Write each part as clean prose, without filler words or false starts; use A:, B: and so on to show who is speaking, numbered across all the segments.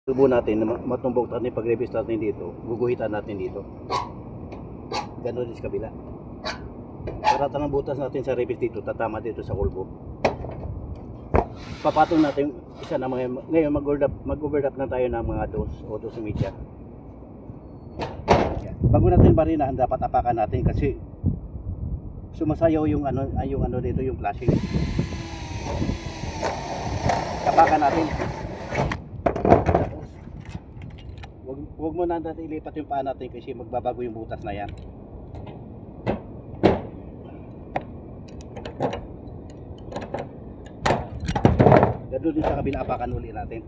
A: Tubo natin, matumbok natin pag-reverse natin dito, guguhitan natin dito. Ganun din sa kabila. Para ng butas natin sa reverse dito, tatama dito sa kulbo. Papatong natin isa na mga, ngayon mag-overlap na tayo ng mga dos o dos media. Bago natin barinahan, dapat apakan natin kasi sumasayaw yung ano dito, yung flashing. Apakan natin. Huwag mo na natin ilipat yung paa natin kasi magbabago yung butas na yan. Ganoon din sa kabila, apakan uli natin.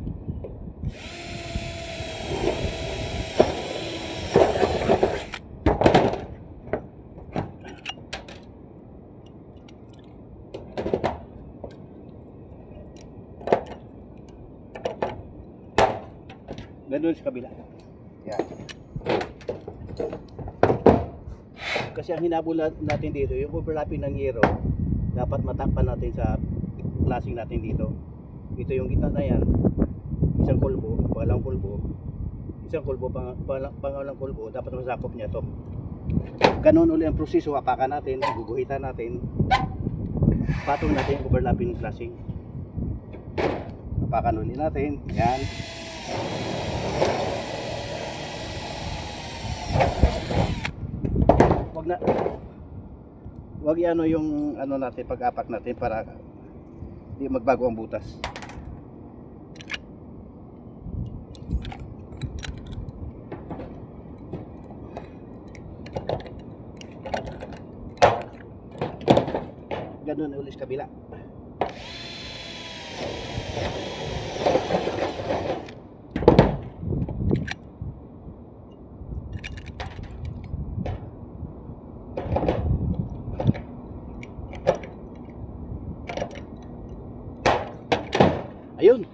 A: Ganoon sa kabila. Yan. Kasi ang hinabol natin dito, yung overlapping ng yero, dapat matakpan natin sa flashing natin dito. Ito yung gitna na yan, isang kulbo, pangalang kulbo, isang kulbo, pangalang kulbo, dapat masakop niya to. Ganun uli ang proseso, apakan natin, guguhitan natin, patong natin yung overlapping ng flashing. Apakan uli natin, yan. Wag i-ano yung ano natin, pag-apak natin para di magbago ang butas. Ganun ulit sa kabila. Ayun.